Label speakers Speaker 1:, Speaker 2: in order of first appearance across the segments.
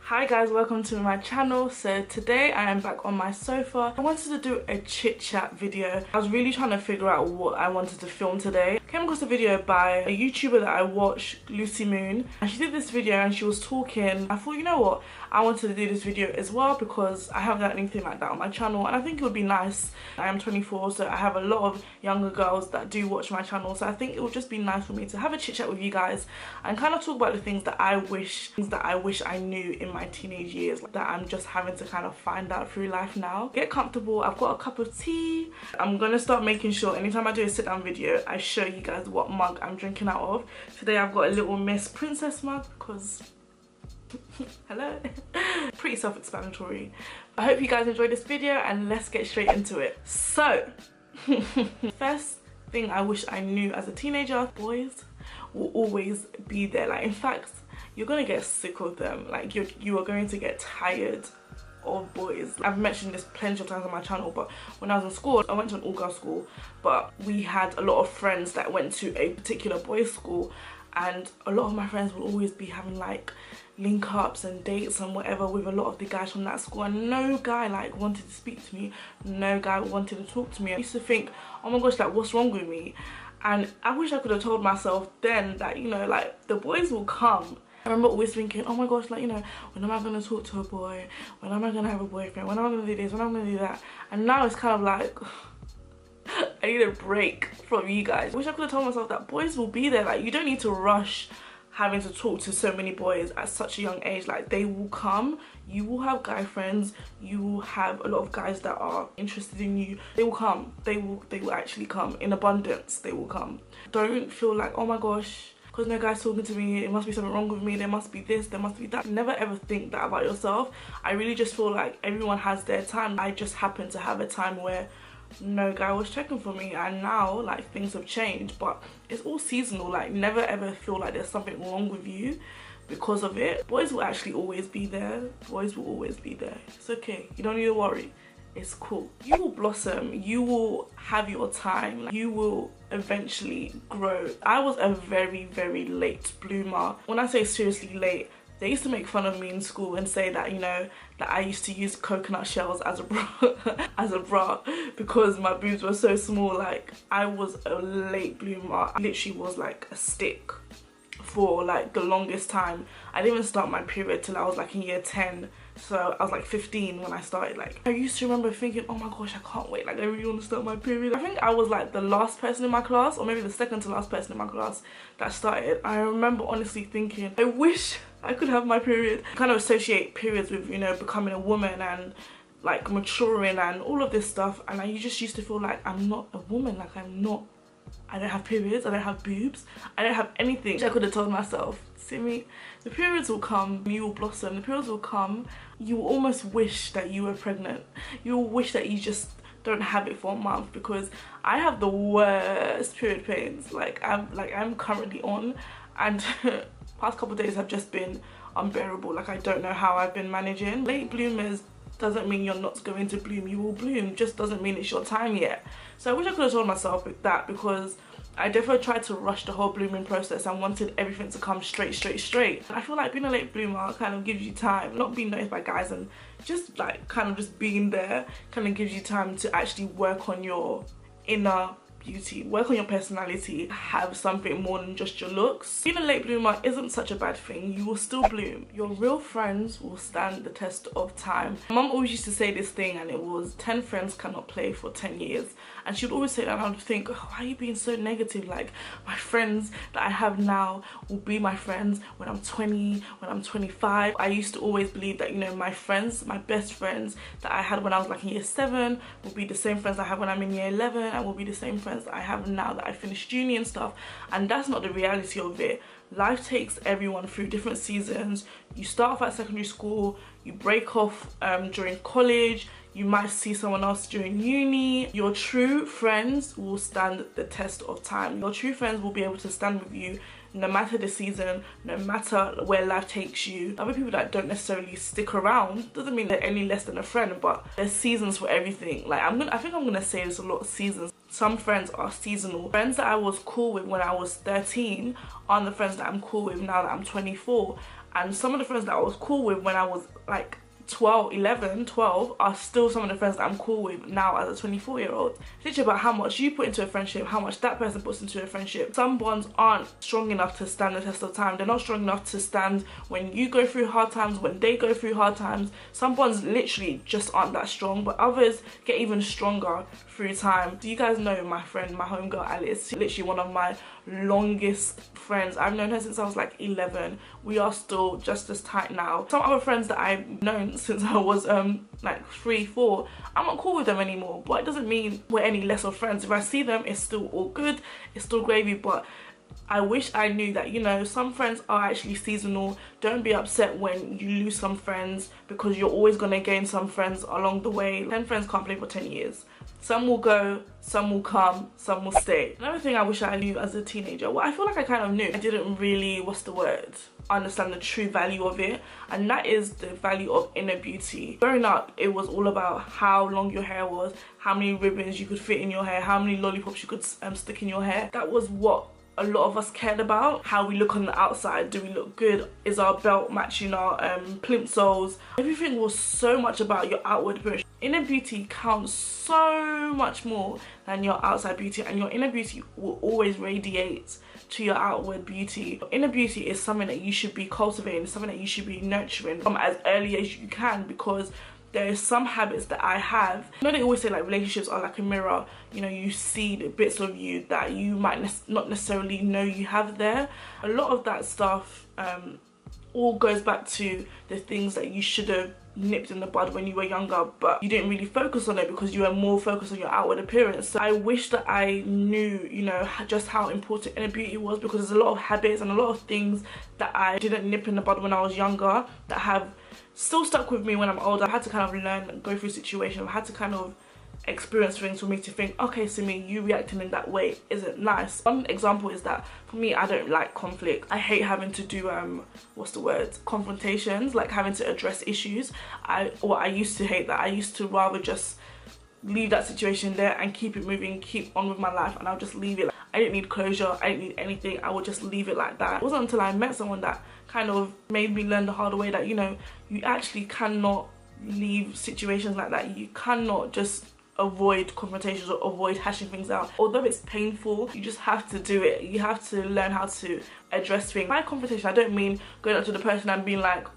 Speaker 1: Hi guys, welcome to my channel. So today I am back on my sofa. I wanted to do a chit chat video. I was really trying to figure out what I wanted to film today. I came across a video by a YouTuber that I watch, Lucy Moon, and she did this video and she was talking. I thought, you know what, I wanted to do this video as well because I haven't done anything like that on my channel and I think it would be nice. I am 24, so I have a lot of younger girls that do watch my channel, so I think it would just be nice for me to have a chit chat with you guys and kind of talk about the things that I wish I knew in my teenage years, like, that I'm just having to kind of find out through life now. Get comfortable. I've got a cup of tea. I'm gonna start making sure anytime I do a sit down video I show you guys what mug I'm drinking out of. Today I've got a little Miss Princess mug because hello. Pretty self-explanatory. I hope you guys enjoyed this video and let's get straight into it. So first thing I wish I knew as a teenager: boys will always be there. Like, in fact, you're gonna get sick of them. Like, you are going to get tired of boys. I've mentioned this plenty of times on my channel, but when I was in school, I went to an all-girls school, but we had a lot of friends that went to a particular boys' school, and a lot of my friends would always be having like link-ups and dates and whatever with a lot of the guys from that school, and no guy like wanted to speak to me, no guy wanted to talk to me. I used to think, oh my gosh, like, what's wrong with me? And I wish I could have told myself then that, you know, like, the boys will come. I remember always thinking, oh my gosh, like, you know, when am I going to talk to a boy? When am I going to have a boyfriend? When am I going to do this? When am I going to do that? And now it's kind of like, I need a break from you guys. I wish I could have told myself that boys will be there. Like, you don't need to rush having to talk to so many boys at such a young age. Like, they will come. You will have guy friends. You will have a lot of guys that are interested in you. They will come. They will actually come in abundance. They will come. Don't feel like, oh my gosh, because no guy's talking to me, it must be something wrong with me, there must be this, there must be that. Never ever think that about yourself. I really just feel like everyone has their time. I just happened to have a time where no guy was checking for me, and now like things have changed, but it's all seasonal. Like, never ever feel like there's something wrong with you because of it. Boys will actually always be there. Boys will always be there. It's okay, you don't need to worry. It's cool. You will blossom. You will have your time. You will eventually grow. I was a very late bloomer. When I say seriously late, they used to make fun of me in school and say that, you know, that I used to use coconut shells as a bra, as a bra, because my boobs were so small. Like, I was a late bloomer. I literally was like a stick for like the longest time. I didn't even start my period till I was like in year 10. So I was like 15 when I started. Like, I used to remember thinking, oh my gosh, I can't wait, like, I really want to start my period. I think I was like the last person in my class, or maybe the second to last person in my class that started. I remember honestly thinking, I wish I could have my period. I kind of associate periods with, you know, becoming a woman and like maturing and all of this stuff, and I just used to feel like I'm not a woman. Like, I don't have periods, I don't have boobs, I don't have anything. I could have told myself, Simi, the periods will come, you will blossom, the periods will come. You will almost wish that you were pregnant. You will wish that you just don't have it for a month, because I have the worst period pains. Like, I'm currently on, and past couple of days have just been unbearable. Like, I don't know how I've been managing. Late bloomers doesn't mean you're not going to bloom. You will bloom, just doesn't mean it's your time yet. So I wish I could have told myself that, because I definitely tried to rush the whole blooming process and wanted everything to come straight. I feel like being a late bloomer kind of gives you time, not being noticed by guys, and just like kind of just being there kind of gives you time to actually work on your inner beauty, work on your personality, have something more than just your looks. Being a late bloomer isn't such a bad thing. You will still bloom. Your real friends will stand the test of time. My mum always used to say this thing, and it was 10 friends cannot play for 10 years. And she would always say that, and I would think, oh, why are you being so negative? Like, my friends that I have now will be my friends when I'm 20, when I'm 25. I used to always believe that, you know, my friends, my best friends that I had when I was like in year 7 will be the same friends I have when I'm in year 11, and will be the same friends that I have now that I finished uni and stuff. And that's not the reality of it. Life takes everyone through different seasons. You start off at secondary school, you break off during college, you might see someone else during uni. Your true friends will stand the test of time. Your true friends will be able to stand with you no matter the season, no matter where life takes you. Other people that don't necessarily stick around doesn't mean they're any less than a friend, but there's seasons for everything. Like, I think I'm gonna say this a lot, seasons. Some friends are seasonal. Friends that I was cool with when I was 13 aren't the friends that I'm cool with now that I'm 24. and some of the friends that I was cool with when I was like 12 are still some of the friends that I'm cool with now as a 24-year-old. Think about how much you put into a friendship, how much that person puts into a friendship. Some bonds aren't strong enough to stand the test of time. They're not strong enough to stand when you go through hard times, when they go through hard times. Some bonds literally just aren't that strong, but others get even stronger through time. Do you guys know my friend, my homegirl Alice? She's literally one of my longest friends. I've known her since I was like 11. We are still just as tight now. Some other friends that I've known since I was like 3, 4, I'm not cool with them anymore, but it doesn't mean we're any less of friends. If I see them, it's still all good, it's still gravy. But I wish I knew that, you know, some friends are actually seasonal. Don't be upset when you lose some friends, because you're always going to gain some friends along the way. 10 friends can't play for 10 years. Some will go, some will come, some will stay. Another thing I wish I knew as a teenager, well, I feel like I kind of knew. I didn't really, understand the true value of it, and that is the value of inner beauty. Growing up, it was all about how long your hair was, how many ribbons you could fit in your hair, how many lollipops you could stick in your hair. That was what a lot of us cared about. How we look on the outside. Do we look good? Is our belt matching our plimp soles? Everything was so much about your outward appearance. Inner beauty counts so much more than your outside beauty, and your inner beauty will always radiate to your outward beauty. Inner beauty is something that you should be cultivating, something that you should be nurturing from as early as you can, because there is some habits that I have. You know, they always say like relationships are like a mirror. You know, you see the bits of you that you might not necessarily know you have there. A lot of that stuff all goes back to the things that you should have nipped in the bud when you were younger, but you didn't really focus on it because you were more focused on your outward appearance. So I wish that I knew, you know, just how important inner beauty was, because there's a lot of habits and a lot of things that I didn't nip in the bud when I was younger that have still stuck with me when I'm older. I had to kind of learn and go through situations. I had to kind of experience things for me to think, okay, Simi, you reacting in that way isn't nice. One example is that for me, I don't like conflict. I hate having to do confrontations, like having to address issues. I used to hate that. I used to rather just leave that situation there and keep it moving, keep on with my life, and I'll just leave it. I didn't need closure, I didn't need anything. I would just leave it like that. It wasn't until I met someone that kind of made me learn the hard way that, you know, you actually cannot leave situations like that. You cannot just avoid confrontations or avoid hashing things out. Although it's painful, you just have to do it. You have to learn how to address things. By confrontation, I don't mean going up to the person and being like,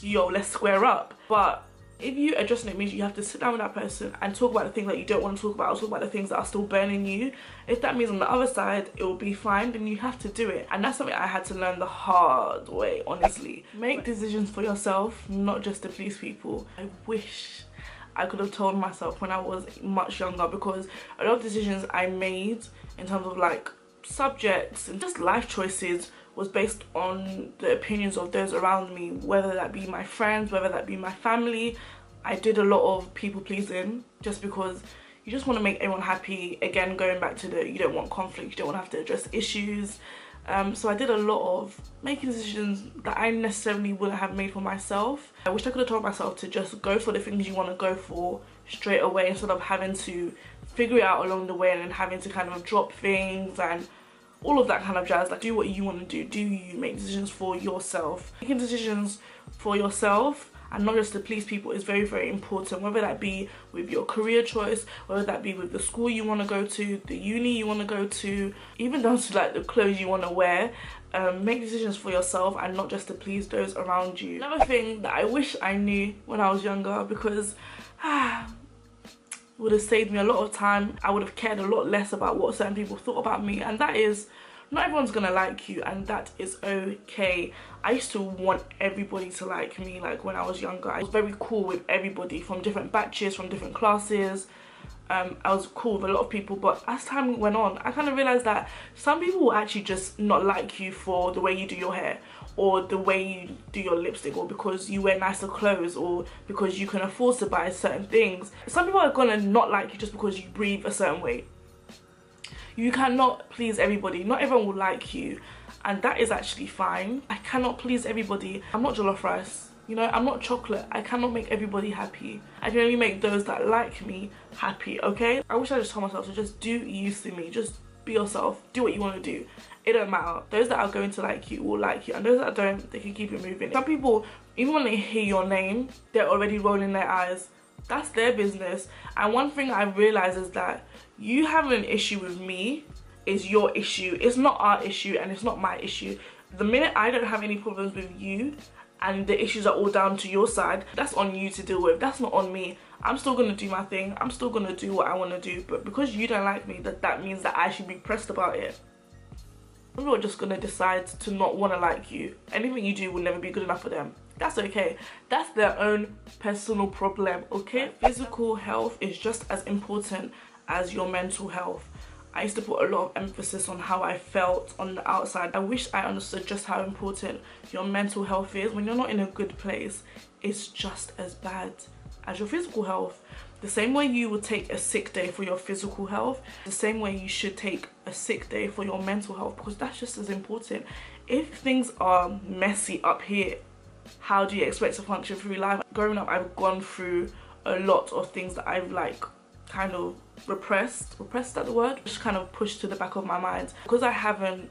Speaker 1: yo, let's square up. But if you addressing it means you have to sit down with that person and talk about the things that you don't want to talk about, or talk about the things that are still burning you. If that means on the other side it will be fine, then you have to do it. And that's something I had to learn the hard way, honestly. Make decisions for yourself, not just to please people. I wish I could have told myself when I was much younger, because a lot of decisions I made in terms of like subjects and just life choices was based on the opinions of those around me, whether that be my friends, whether that be my family. I did a lot of people pleasing just because you just want to make everyone happy. Again, going back to you don't want conflict, you don't want to have to address issues. So I did a lot of making decisions that I necessarily wouldn't have made for myself. I wish I could have told myself to just go for the things you want to go for straight away, instead of having to figure it out along the way and then having to kind of drop things and all of that kind of jazz. Like, do what you want to do. Do you make decisions for yourself? Making decisions for yourself and not just to please people is very, very important, whether that be with your career choice, whether that be with the school you want to go to, the uni you want to go to, even down to like the clothes you want to wear. Make decisions for yourself and not just to please those around you. Another thing that I wish I knew when I was younger, because would have saved me a lot of time, I would have cared a lot less about what certain people thought about me, and that is, not everyone's gonna like you, and that is okay. I used to want everybody to like me. Like when I was younger, I was very cool with everybody from different batches, from different classes. I was cool with a lot of people, but as time went on, I kind of realized that some people will actually just not like you for the way you do your hair, or the way you do your lipstick, or because you wear nicer clothes, or because you can afford to buy certain things. Some people are gonna not like you just because you breathe a certain way. You cannot please everybody. Not everyone will like you, and that is actually fine. I cannot please everybody. I'm not jollof rice, you know, I'm not chocolate. I cannot make everybody happy. I can only make those that like me happy, okay? I wish I just told myself to just do you, Simi. Just be yourself, do what you want to do, it don't matter. Those that are going to like you will like you, and those that don't, they can keep it moving. Some people, even when they hear your name, they're already rolling their eyes. That's their business. And one thing I've realized is that you having an issue with me is your issue. It's not our issue, and it's not my issue. The minute I don't have any problems with you and the issues are all down to your side, that's on you to deal with. That's not on me. I'm still gonna do my thing. I'm still gonna do what I want to do. But because you don't like me, that means that I should be pressed about it. People are just gonna decide to not want to like you. Anything you do will never be good enough for them. That's okay. That's their own personal problem, okay? Physical health is just as important as your mental health. I used to put a lot of emphasis on how I felt on the outside. I wish I understood just how important your mental health is. When you're not in a good place, it's just as bad as your physical health. The same way you would take a sick day for your physical health, the same way you should take a sick day for your mental health, because that's just as important. If things are messy up here, how do you expect to function through life? Growing up, I've gone through a lot of things that I've like kind of repressed, is that the word? Just kind of pushed to the back of my mind. Because I haven't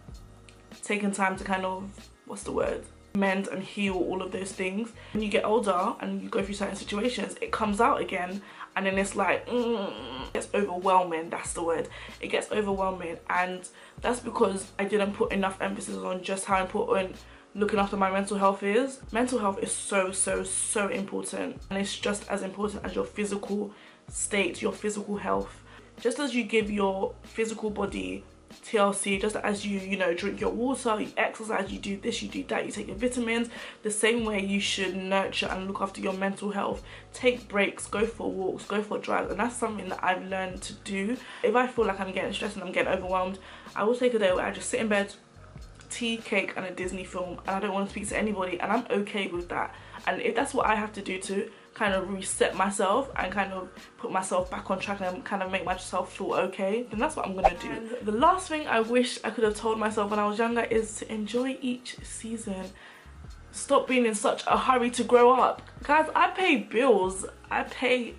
Speaker 1: taken time to kind of, what's the word? Mend and heal all of those things. When you get older and you go through certain situations, it comes out again, and then it's like, it gets overwhelming, that's the word. It gets overwhelming, and that's because I didn't put enough emphasis on just how important looking after my mental health is. Mental health is so important, and it's just as important as your physical state, your physical health. Just as you give your physical body TLC, just as you know, drink your water, you exercise, you do this, you do that, you take your vitamins, the same way you should nurture and look after your mental health. Take breaks, go for walks, go for drives, and that's something that I've learned to do. If I feel like I'm getting stressed and I'm getting overwhelmed, I will take a day where I just sit in bed, tea, cake and a Disney film, and I don't want to speak to anybody, and I'm okay with that. And if that's what I have to do to kind of reset myself and kind of put myself back on track and kind of make myself feel okay, then that's what I'm gonna do. And the last thing I wish I could have told myself when I was younger is to enjoy each season. Stop being in such a hurry to grow up. Guys, I pay bills. I pay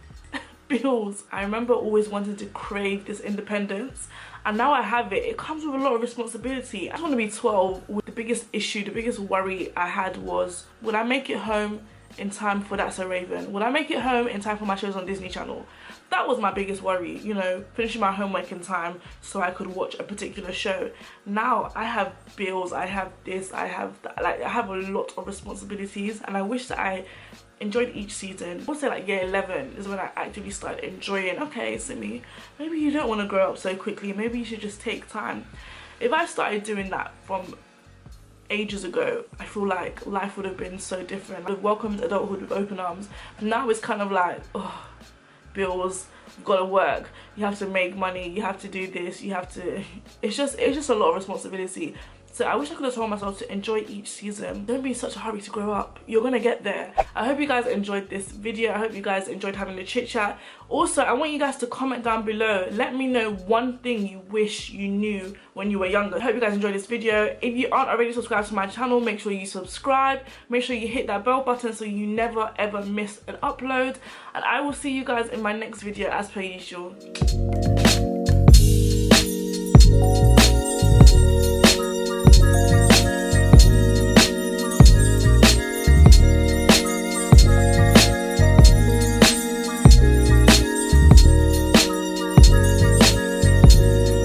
Speaker 1: bills. I remember always wanting to crave this independence, and now I have it. It comes with a lot of responsibility. I just want to be 12. The biggest issue, the biggest worry I had was, would I make it home in time for That's a Raven? Would I make it home in time for my shows on Disney Channel? That was my biggest worry, you know, finishing my homework in time so I could watch a particular show. Now I have bills, I have this, I have that. Like, I have a lot of responsibilities, and I wish that I enjoyed each season. I would say like year 11 is when I actively started enjoying, okay, Simi, maybe you don't want to grow up so quickly, maybe you should just take time. If I started doing that from ages ago, I feel like life would have been so different. I've welcomed adulthood with open arms. Now it's kind of like, oh, bills, you've got to work, you have to make money, you have to do this, you have to, it's just a lot of responsibility. So I wish I could have told myself to enjoy each season. Don't be in such a hurry to grow up. You're gonna get there. I hope you guys enjoyed this video. I hope you guys enjoyed having the chit chat. Also, I want you guys to comment down below. Let me know one thing you wish you knew when you were younger. I hope you guys enjoyed this video. If you aren't already subscribed to my channel, make sure you subscribe. Make sure you hit that bell button so you never ever miss an upload. And I will see you guys in my next video as per usual.